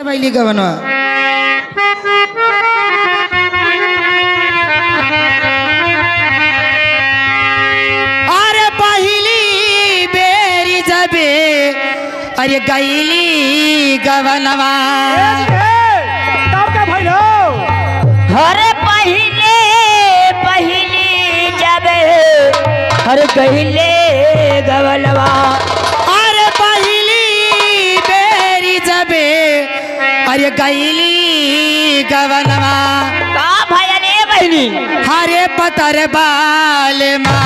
भैली गवनवा अरे पहली बेरी जबे अरे गईली गवनवा अरे पहले पहली जब अरे गहिले गवलवा अरे पहली बेरी जबे अरे गईली गवनवा का भैया ने बहनी हरे पतर बाल माँ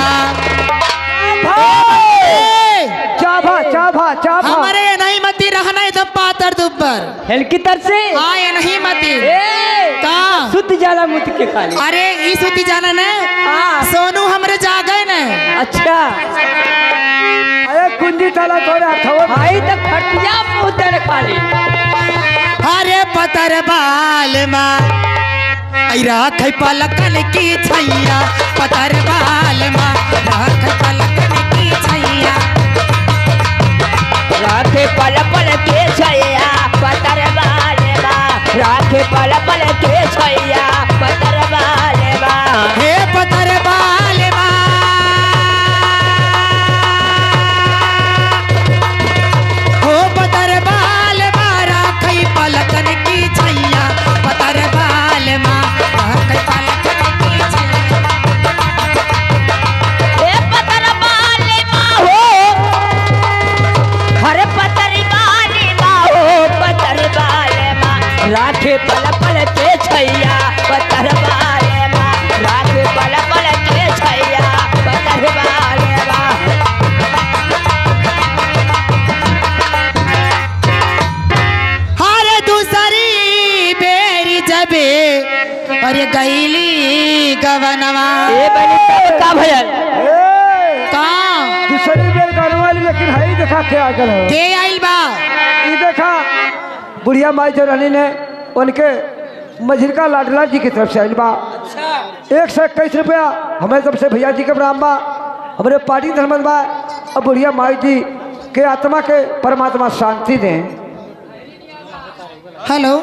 हमारे ये नहीं मती रहना एकदम पातर दुब्बर हेल की तरफ से हाँ ये नहीं मती का शुद्ध जाला मुत के खाली अरे ई सुती जाना न हाँ। सोनू हमरे जागे न अच्छा अरे कुंडी ताला थोड़ा थोड़ा भाई तो खटिया मुतर खाली हरे पतर बाल माँ राख पलकन की छैया पतर बाल माँ राख पलकन की छैया राखे पल पल के छैया पतर बालेवा राखे पल पल के छैया पतर बालेवा हे पतर बाल माँ हो पतर बाल माँ राख पलकन की छैया पतर बाल माँ राख पलकन की छैया ए पतर बालेवा हो हरे पतर बालेवा हो पतर बालेवा राखे पल पल के छैया पतर बालेवा राखे पल पल के छैया पतर बालेवा हरे दूसरी बेरी जबे अरे गईली गवनवा ए बनी तब का भयल का दूसरी बेर गाने वाली लेकिन है ही देखा क्या कर के आइल बा ये देखा बुढ़िया माई जो रानी ने उनके मझिलका लाडला जी की तरफ से आइल बा 121 रुपया हमारे तरफ से भैया जी के प्रणाम बा हमारे पार्टी धर्मन बा और बुढ़िया माई जी के आत्मा के परमात्मा शांति दें। हेलो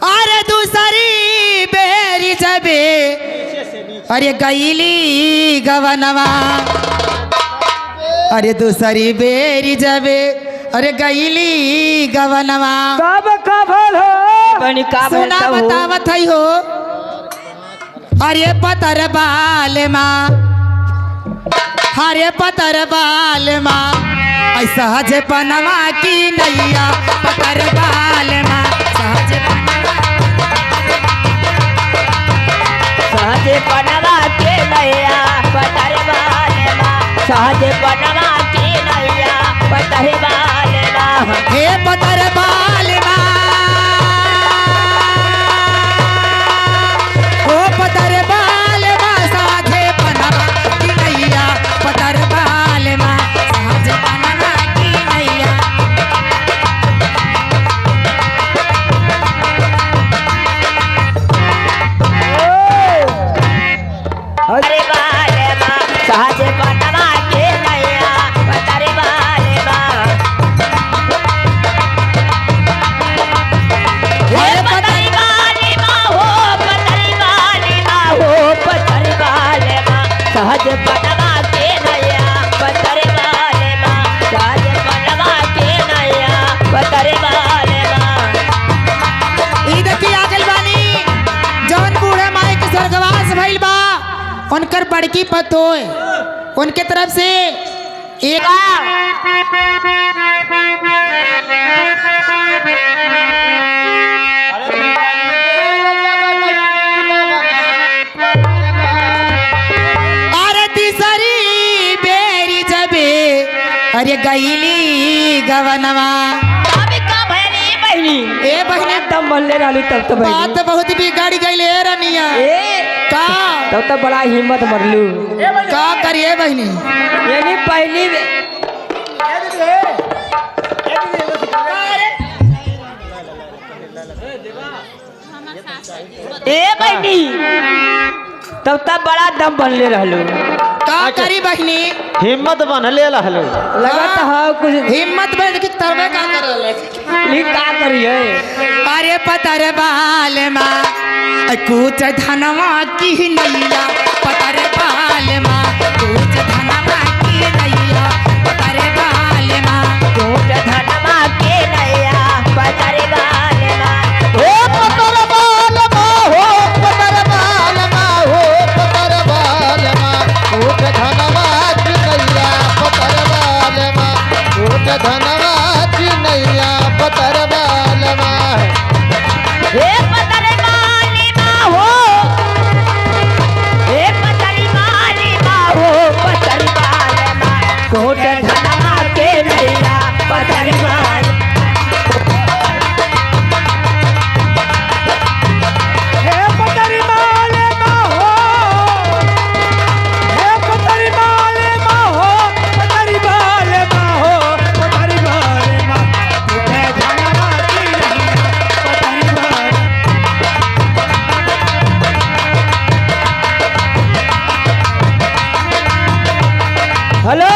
अरे दूसरी बेरी जबे अरे गईली गवनवा अरे दूसरी बेरी जबे अरे गईली गवनवा कब का भल हो बनी का भयल सुना तब हो बतावत है हो अरे पतर बाल माँ हरे पतर बाल माँ ऐसा जे पनवा की नैया पतर बाल माँ सहज पनवा सहजे बनवा के नैया पतर बालेवा सहजे बनवा के नैया पतर बालेवा हे पतर बाल माँ ओ पतर बाल माँ साझे पनवा की नैया पतर बाल माँ सहज पनवा की नैया पतर बालेवा सहजे बनवा के नैया पतर बालेवा हे पतर बालेवा हो पतर बालेवा हो पतर बालेवा सहज बनवा के नैया पतर बालेवा सहज बनवा के नैया पतर बालेवा ई देखी आगल बानी जौन बूढ़े माई के स्वर्गवास भइल बा उनकर बड़की पतोय उनके तरफ से एक अरे तीसरी बेरी जबे अरे गईली गवनवा अबे का भैनी बहनी ए बहने तब मल्ले रहलू तब तो बहनी बात बहुत बिगड़ गई है रनिया ए का तब तो बड़ा हिम्मत मरलू का करिए बहनी यानी पहली ए बहनी तब तब बड़ा दम बनले रहलू का करी बहनी हिम्मत बनले रहलो लगत है कुछ हिम्मत बढ़ के करबे का करले ली का करिए अरे पतर बाल माँ कुछ धनवा की नैया पतर बाल माँ कुछ धनवा की नैया पतर बाल माँ टूट धनमा के नैया पतर बाल माँ ओ पतर बाल माँ हो पतर बाल माँ हो पतर बाल माँ टूट धनवा की नैया पतर बाल माँ टूट धनवा की नैया पतर बाल माँ हे पतर बाल माँ हो हे पतर बाल माँ हो पतर बाल माँ टूट धनमा के नैया पतर बाल हे पतरी माले माँ हो हे पतरी माले माँ हो पतरी माले माँ हो पतरी माले माँ तुझे धनवा की नैया पतरी माले हेलो